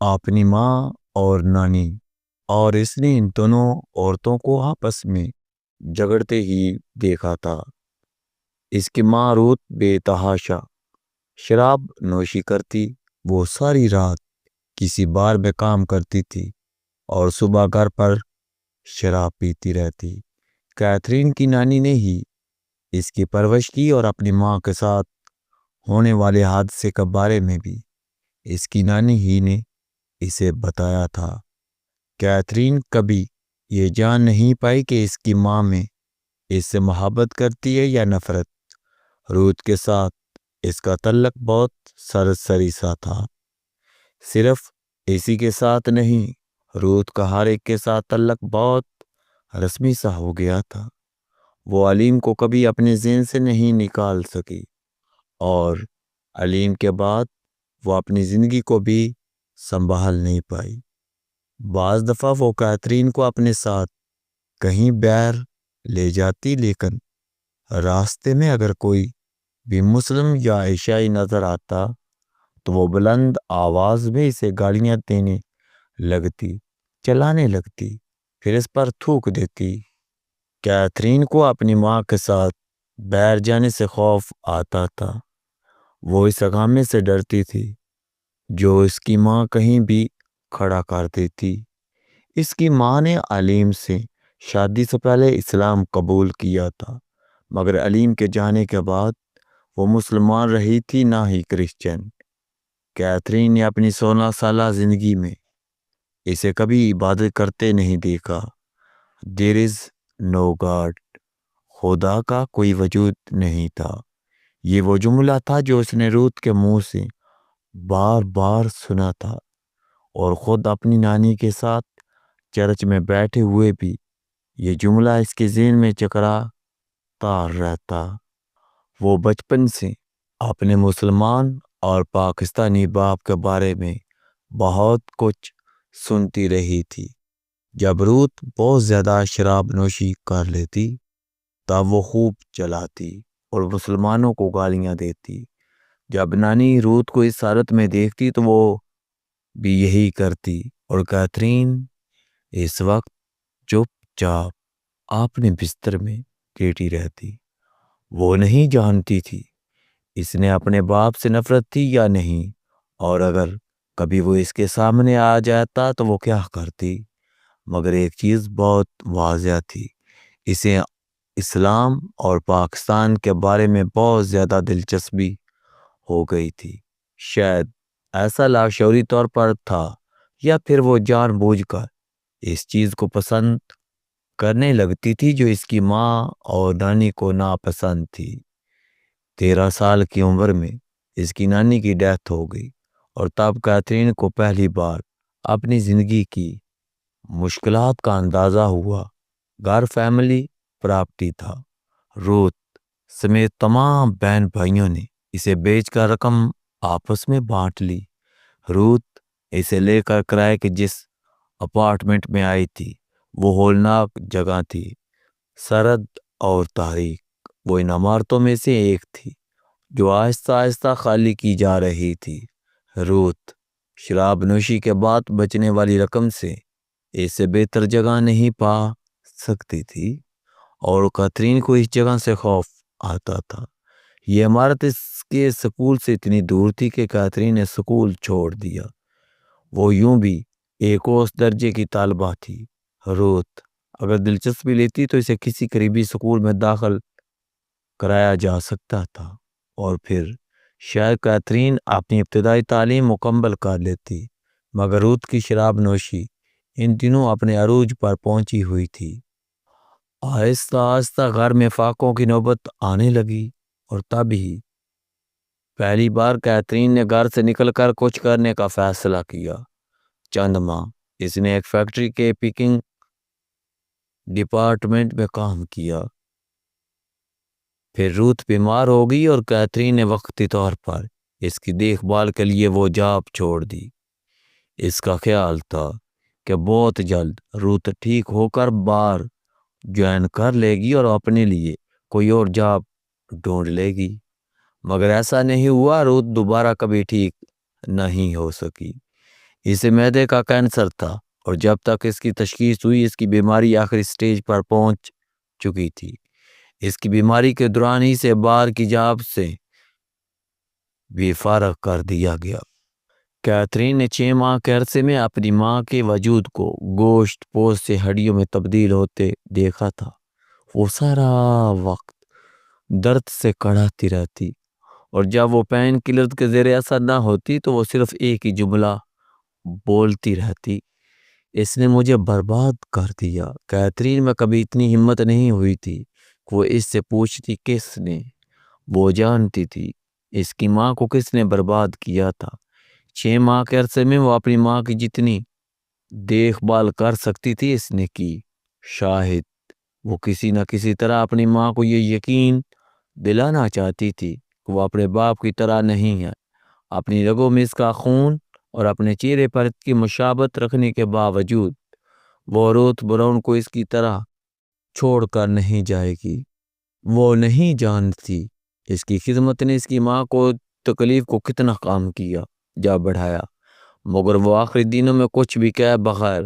اپنی ماں اور نانی، اور اس نے ان دونوں عورتوں کو آپس میں جھگڑتے ہی دیکھا تھا۔ اس کی ماں روت بے تحاشا شراب نوشی کرتی، وہ ساری رات کسی بار میں کام کرتی تھی اور صبح گھر پر شراب پیتی رہتی۔ کیتھرین کی نانی نے ہی اس کی پرورش کی اور اپنی ماں کے ساتھ ہونے والے حادثے کے بارے میں بھی اس کی نانی ہی نے اسے بتایا تھا۔ کیتھرین کبھی یہ جان نہیں پائی کہ اس کی ماں میں اس سے محبت کرتی ہے یا نفرت۔ روت کے ساتھ اس کا تعلق بہت سرسری سا تھا۔ صرف اسی کے ساتھ نہیں، روت کا ہر ایک کے ساتھ تعلق بہت رسمی سا ہو گیا تھا۔ وہ علیم کو کبھی اپنے ذہن سے نہیں نکال سکی، اور علیم کے بعد وہ اپنی زندگی کو بھی سنبھال نہیں پائی۔ بعض دفعہ وہ کیتھرین کو اپنے ساتھ کہیں باہر لے جاتی، لیکن راستے میں اگر کوئی بھی مسلم یا عیسائی نظر آتا تو وہ بلند آواز میں اسے گالیاں دینے لگتی، چلانے لگتی، پھر اس پر تھوک دیتی۔ کیتھرین کو اپنی ماں کے ساتھ باہر جانے سے خوف آتا تھا۔ وہ اس اقامے سے ڈرتی تھی جو اس کی ماں کہیں بھی کھڑا کر دیتی۔ اس کی ماں نے علیم سے شادی سے پہلے اسلام قبول کیا تھا، مگر علیم کے جانے کے بعد وہ مسلمان رہی تھی، نہ ہی کرسچن۔ کیتھرین نے اپنی 16 سالہ زندگی میں اسے کبھی عبادت کرتے نہیں دیکھا۔ دیر از نو گاڈ، خدا کا کوئی وجود نہیں تھا۔ یہ وہ جملہ تھا جو اس نے روت کے منہ سے بار بار سنا تھا، اور خود اپنی نانی کے ساتھ چرچ میں بیٹھے ہوئے بھی یہ جملہ اس کے ذہن میں چکراتا رہتا۔ وہ بچپن سے اپنے مسلمان اور پاکستانی باپ کے بارے میں بہت کچھ سنتی رہی تھی۔ جب روت بہت زیادہ شراب نوشی کر لیتی تب وہ خوب چلاتی اور مسلمانوں کو گالیاں دیتی۔ جب نانی روت کو اس حالت میں دیکھتی تو وہ بھی یہی کرتی، اور کیتھرین اس وقت چپ چاپ اپنے بستر میں لیٹی رہتی۔ وہ نہیں جانتی تھی اس نے اپنے باپ سے نفرت تھی یا نہیں، اور اگر کبھی وہ اس کے سامنے آ جاتا تو وہ کیا کرتی۔ مگر ایک چیز بہت واضح تھی، اسے اسلام اور پاکستان کے بارے میں بہت زیادہ دلچسپی ہو گئی تھی۔ شاید ایسا لاشعوری طور پر تھا، یا پھر وہ جان بوجھ کر اس چیز کو پسند کرنے لگتی تھی جو اس کی ماں اور نانی کو ناپسند تھی۔ 13 سال کی عمر میں اس کی نانی کی ڈیتھ ہو گئی، اور تب کیتھرین کو پہلی بار اپنی زندگی کی مشکلات کا اندازہ ہوا۔ گھر فیملی پراپرٹی تھا، روت سمیت تمام بہن بھائیوں نے اسے بیچ کر رقم آپس میں بانٹ لی۔ روت اسے لے کر کرائے کہ جس اپارٹمنٹ میں آئی تھی وہ ہولناک جگہ تھی، سرد اور تاریک۔ وہ ان عمارتوں میں سے ایک تھی جو آہستہ آہستہ خالی کی جا رہی تھی۔ روت شراب نوشی کے بعد بچنے والی رقم سے اس سے بہتر جگہ نہیں پا سکتی تھی، اور کیتھرین کو اس جگہ سے خوف آتا تھا۔ یہ عمارت اس کے سکول سے اتنی دور تھی کہ کیتھرین نے سکول چھوڑ دیا۔ وہ یوں بھی ایک اوسط درجے کی طالبہ تھی۔ روت اگر دلچسپی لیتی تو اسے کسی قریبی سکول میں داخل کرایا جا سکتا تھا، اور پھر شاید کیتھرین اپنی ابتدائی تعلیم مکمل کر لیتی۔ مگر روت کی شراب نوشی ان دنوں اپنے عروج پر پہنچی ہوئی تھی۔ آہستہ آہستہ گھر میں فاقوں کی نوبت آنے لگی، اور تب ہی پہلی بار کیتھرین نے گھر سے نکل کر کچھ کرنے کا فیصلہ کیا۔ چند ماہ اس نے ایک فیکٹری کے پیکنگ ڈپارٹمنٹ میں کام کیا۔ پھر روت بیمار ہو گئی اور کیتھرین نے وقتی طور پر اس کی دیکھ بھال کے لیے وہ جاب چھوڑ دی۔ اس کا خیال تھا کہ بہت جلد روت ٹھیک ہو کر بار جوائن کر لے گی اور اپنے لیے کوئی اور جاب ڈھونڈ لے گی، مگر ایسا نہیں ہوا۔ روت دوبارہ کبھی ٹھیک نہیں ہو سکی۔ اسے معدے کا کینسر تھا اور جب تک اس کی تشخیص ہوئی اس کی بیماری آخری سٹیج پر پہنچ چکی تھی۔ اس کی بیماری کے دوران ہی سے بار کی جاب سے بھی فارغ کر دیا گیا۔ کیتھرین نے 6 ماہ کے عرصے میں اپنی ماں کے وجود کو گوشت پوست سے ہڈیوں میں تبدیل ہوتے دیکھا تھا۔ وہ سارا وقت درد سے کڑھاتی رہتی اور جب وہ پین کلر کے زیر اثر نہ ہوتی تو وہ صرف ایک ہی جملہ بولتی رہتی، اس نے مجھے برباد کر دیا۔ کیتھرین میں کبھی اتنی ہمت نہیں ہوئی تھی کہ وہ اس سے پوچھتی کس نے۔ وہ جانتی تھی اس کی ماں کو کس نے برباد کیا تھا۔ 6 ماہ کے عرصے میں وہ اپنی ماں کی جتنی دیکھ بھال کر سکتی تھی اس نے کی۔ شاہد وہ کسی نہ کسی طرح اپنی ماں کو یہ یقین دلانا چاہتی تھی کہ وہ اپنے باپ کی طرح نہیں ہے۔ اپنی رگوں میں اس کا خون اور اپنے چہرے پر اس کی مشابہت رکھنے کے باوجود وہ روتھ براؤن کو اس کی طرح چھوڑ کر نہیں جائے گی۔ وہ نہیں جانتی اس کی خدمت نے اس کی ماں کو تکلیف کو کتنا کام کیا جا بڑھایا، مگر وہ آخری دنوں میں کچھ بھی کہے بغیر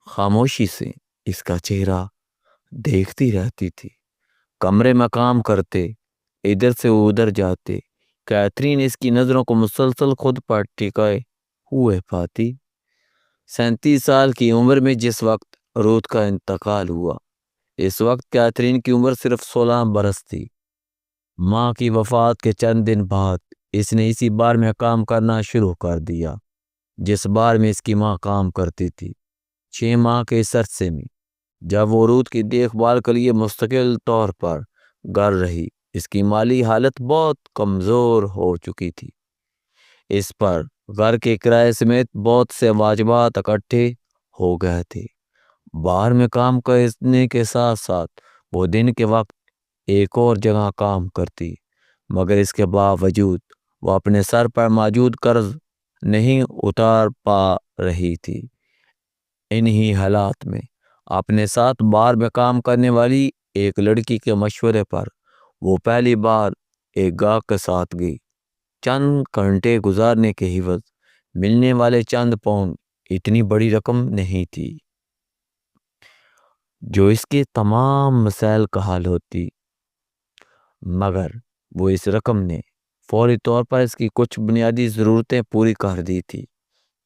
خاموشی سے اس کا چہرہ دیکھتی رہتی تھی۔ کمرے میں کام کرتے، ادھر سے ادھر جاتے، کیتھرین اس کی نظروں کو مسلسل خود پر ٹکائے ہوئے پاتی۔ 37 سال کی عمر میں جس وقت روتھ کا انتقال ہوا اس وقت کیتھرین کی عمر صرف 16 برس تھی۔ ماں کی وفات کے چند دن بعد اس نے اسی بار میں کام کرنا شروع کر دیا جس بار میں اس کی ماں کام کرتی تھی۔ 6 ماہ کے اس عرصے میں جب وہ روتھ کی دیکھ بھال کے لیے مستقل طور پر گھر رہی اس کی مالی حالت بہت کمزور ہو چکی تھی۔ اس پر گھر کے کرائے سمیت بہت سے واجبات اکٹھے ہو گئے تھے۔ باہر میں کام کرنے کے ساتھ ساتھ وہ دن کے وقت ایک اور جگہ کام کرتی، مگر اس کے باوجود وہ اپنے سر پر موجود قرض نہیں اتار پا رہی تھی۔ انہی حالات میں اپنے ساتھ بار میں کام کرنے والی ایک لڑکی کے مشورے پر وہ پہلی بار ایک گاہک کے ساتھ گئی۔ چند گھنٹے گزارنے کے عوض ملنے والے چند پاؤنڈ اتنی بڑی رقم نہیں تھی جو اس کے تمام مسائل کا حل ہوتی، مگر وہ اس رقم نے فوری طور پر اس کی کچھ بنیادی ضرورتیں پوری کر دی تھی۔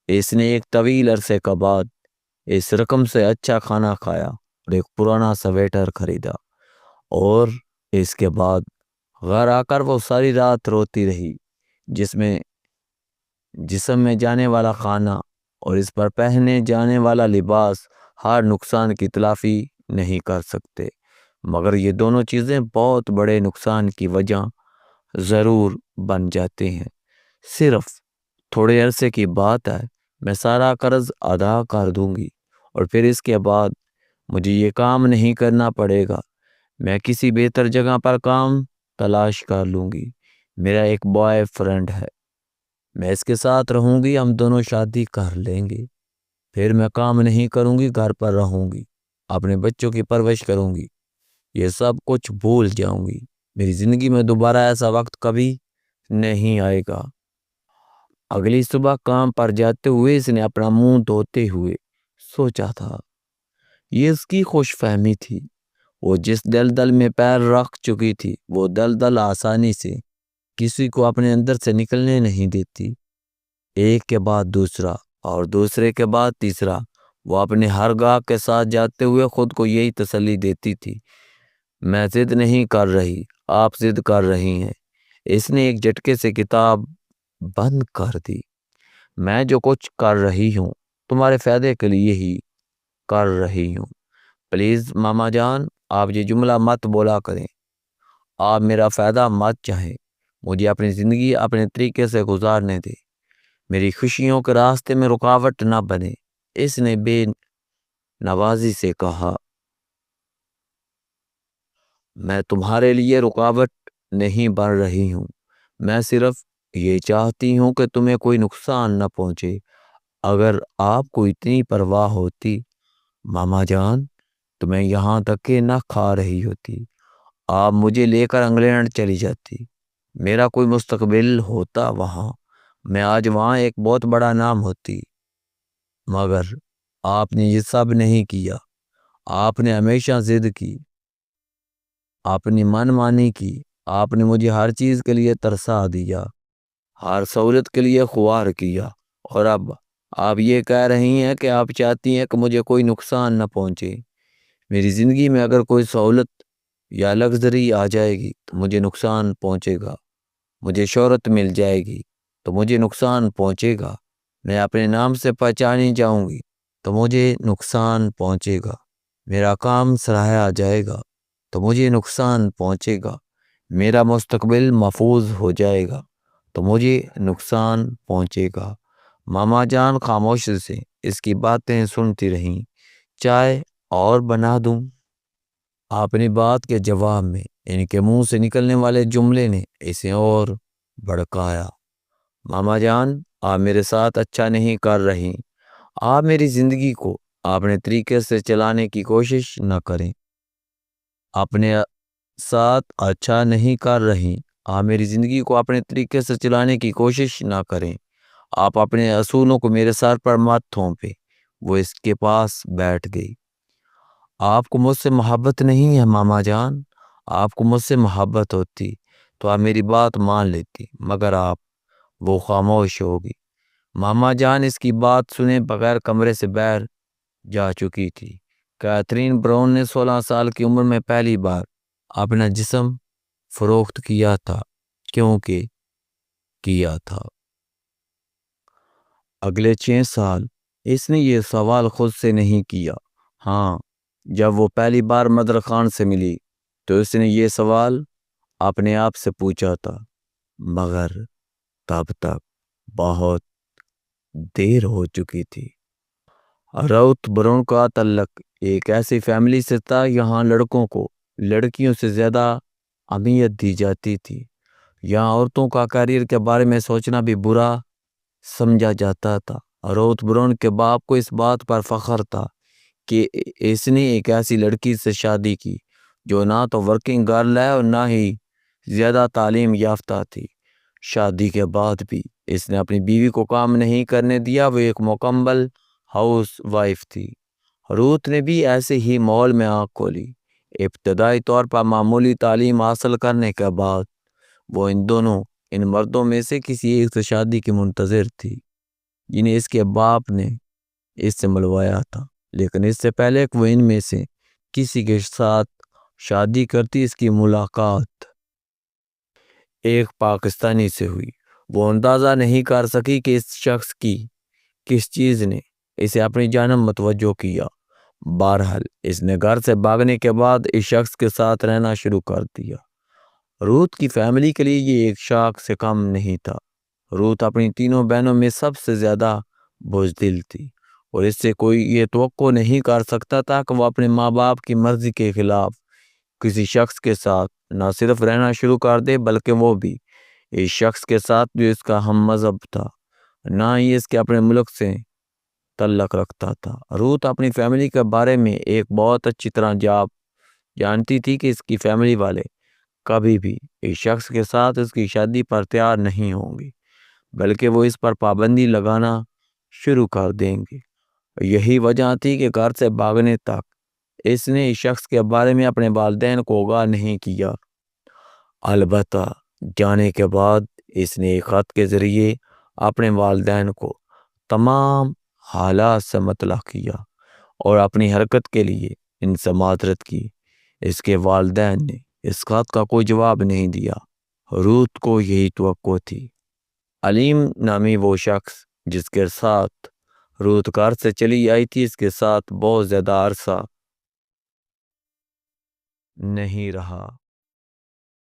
اس نے ایک طویل عرصے کے بعد اس رقم سے اچھا کھانا کھایا اور ایک پرانا سویٹر خریدا، اور اس کے بعد گھر آ کر وہ ساری رات روتی رہی۔ جسم میں جانے والا کھانا اور اس پر پہنے جانے والا لباس ہر نقصان کی تلافی نہیں کر سکتے، مگر یہ دونوں چیزیں بہت بڑے نقصان کی وجہ ضرور بن جاتے ہیں۔ صرف تھوڑے عرصے کی بات ہے، میں سارا قرض ادا کر دوں گی اور پھر اس کے بعد مجھے یہ کام نہیں کرنا پڑے گا۔ میں کسی بہتر جگہ پر کام تلاش کر لوں گی۔ میرا ایک بوائے فرینڈ ہے، میں اس کے ساتھ رہوں گی، ہم دونوں شادی کر لیں گے۔ پھر میں کام نہیں کروں گی، گھر پر رہوں گی، اپنے بچوں کی پرورش کروں گی، یہ سب کچھ بھول جاؤں گی۔ میری زندگی میں دوبارہ ایسا وقت کبھی نہیں آئے گا۔ اگلی صبح کام پر جاتے ہوئے اس نے اپنا منہ دھوتے ہوئے سوچا تھا۔ یہ اس کی خوش فہمی تھی۔ وہ جس دلدل میں پیر رکھ چکی تھی وہ دلدل آسانی سے کسی کو اپنے اندر سے نکلنے نہیں دیتی۔ ایک کے بعد دوسرا اور دوسرے کے بعد تیسرا وہ اپنے ہر گاہک کے ساتھ جاتے ہوئے خود کو یہی تسلی دیتی تھی، میں ضد نہیں کر رہی، آپ ضد کر رہی ہیں۔ اس نے ایک جھٹکے سے کتاب بند کر دی۔ میں جو کچھ کر رہی ہوں تمہارے فائدے کے لیے ہی کر رہی ہوں۔ پلیز ماما جان، آپ یہ جملہ مت بولا کریں۔ آپ میرا فائدہ مت چاہیں، مجھے اپنی زندگی اپنے طریقے سے گزارنے دیں، میری خوشیوں کے راستے میں رکاوٹ نہ بنے۔ اس نے بے نوازی سے کہا، میں تمہارے لیے رکاوٹ نہیں بن رہی ہوں، میں صرف یہ چاہتی ہوں کہ تمہیں کوئی نقصان نہ پہنچے۔ اگر آپ کو اتنی پرواہ ہوتی ماما جان تو میں یہاں تک کہ نہ کھا رہی ہوتی، آپ مجھے لے کر انگلینڈ چلی جاتی، میرا کوئی مستقبل ہوتا وہاں، میں آج وہاں ایک بہت بڑا نام ہوتی۔ مگر آپ نے یہ سب نہیں کیا۔ آپ نے ہمیشہ ضد کی، اپنی من مانی کی۔ آپ نے مجھے ہر چیز کے لیے ترسا دیا، ہر سہولت کے لیے خوار کیا، اور اب آپ یہ کہہ رہی ہیں کہ آپ چاہتی ہیں کہ مجھے کوئی نقصان نہ پہنچے۔ میری زندگی میں اگر کوئی سہولت یا لگژری آ جائے گی تو مجھے نقصان پہنچے گا، مجھے شہرت مل جائے گی تو مجھے نقصان پہنچے گا، میں اپنے نام سے پہچانی جاؤں گی تو مجھے نقصان پہنچے گا، میرا کام سراہا جائے گا تو مجھے نقصان پہنچے گا، میرا مستقبل محفوظ ہو جائے گا تو مجھے نقصان پہنچے گا۔ ماما جان خاموشی سے اس کی باتیں سنتی رہیں۔ چائے اور بنا دوں؟ اپنی بات کے جواب میں ان کے منہ سے نکلنے والے جملے نے اسے اور بھڑکایا۔ ماما جان، آپ میرے ساتھ اچھا نہیں کر رہی۔ آپ میری زندگی کو اپنے طریقے سے چلانے کی کوشش نہ کریں۔ اپنے ساتھ اچھا نہیں کر رہی۔ آپ میری زندگی کو اپنے طریقے سے چلانے کی کوشش نہ کریں۔ آپ اپنے اصولوں کو میرے سر پر مت تھوپیں۔ وہ اس کے پاس بیٹھ گئی۔ آپ کو مجھ سے محبت نہیں ہے ماما جان؟ آپ کو مجھ سے محبت ہوتی تو آپ میری بات مان لیتی، مگر وہ خاموش ہوگی۔ ماما جان اس کی بات سنے بغیر کمرے سے باہر جا چکی تھی۔ کیتھرین براؤن نے 16 سال کی عمر میں پہلی بار اپنا جسم فروخت کیا تھا، کیونکہ کیا تھا۔ اگلے 6 سال اس نے یہ سوال خود سے نہیں کیا۔ ہاں، جب وہ پہلی بار مدر خان سے ملی تو اس نے یہ سوال اپنے آپ سے پوچھا تھا، مگر تب تک بہت دیر ہو چکی تھی۔ راؤتھ براؤن کا تعلق ایک ایسی فیملی سے تھا یہاں لڑکوں کو لڑکیوں سے زیادہ اہمیت دی جاتی تھی۔ یہاں عورتوں کا کیریئر کے بارے میں سوچنا بھی برا سمجھا جاتا تھا۔ راؤتھ براؤن کے باپ کو اس بات پر فخر تھا کہ اس نے ایک ایسی لڑکی سے شادی کی جو نہ تو ورکنگ گرل ہے اور نہ ہی زیادہ تعلیم یافتہ تھی۔ شادی کے بعد بھی اس نے اپنی بیوی کو کام نہیں کرنے دیا، وہ ایک مکمل ہاؤس وائف تھی۔ روت نے بھی ایسے ہی ماحول میں آنکھ کھولی۔ ابتدائی طور پر معمولی تعلیم حاصل کرنے کے بعد وہ ان مردوں میں سے کسی ایک سے شادی کی منتظر تھی جنہیں اس کے باپ نے اس سے ملوایا تھا، لیکن اس سے پہلے کہ وہ ان میں سے کسی کے ساتھ شادی کرتی، اس کی ملاقات ایک پاکستانی سے ہوئی۔ وہ اندازہ نہیں کر سکی کہ اس شخص کی کس چیز نے اسے اپنی جانب متوجہ کیا۔ بہرحال اس نے گھر سے بھاگنے کے بعد اس شخص کے ساتھ رہنا شروع کر دیا۔ روت کی فیملی کے لیے یہ ایک شاک سے کم نہیں تھا۔ روت اپنی تینوں بہنوں میں سب سے زیادہ بزدل تھی، اور اس سے کوئی یہ توقع نہیں کر سکتا تھا کہ وہ اپنے ماں باپ کی مرضی کے خلاف کسی شخص کے ساتھ نہ صرف رہنا شروع کر دے، بلکہ وہ بھی اس شخص کے ساتھ جو اس کا ہم مذہب تھا، نہ ہی اس کے اپنے ملک سے تعلق رکھتا تھا۔ روت اپنی فیملی کے بارے میں ایک بہت اچھی طرح جانتی تھی کہ اس کی فیملی والے کبھی بھی اس شخص کے ساتھ اس کی شادی پر تیار نہیں ہوں گے، بلکہ وہ اس پر پابندی لگانا شروع کر دیں گے۔ یہی وجہ تھی کہ گھر سے بھاگنے تک اس نے اس شخص کے بارے میں اپنے والدین کو آگاہ نہیں کیا۔ البتہ جانے کے بعد اس نے ایک خط کے ذریعے اپنے والدین کو تمام حالات سے مطلع کیا اور اپنی حرکت کے لیے ان سے معذرت کی۔ اس کے والدین نے اس خط کا کوئی جواب نہیں دیا۔ روت کو یہی توقع تھی۔ علیم نامی وہ شخص جس کے ساتھ روت گھر سے چلی آئی تھی، اس کے ساتھ بہت زیادہ عرصہ نہیں رہا۔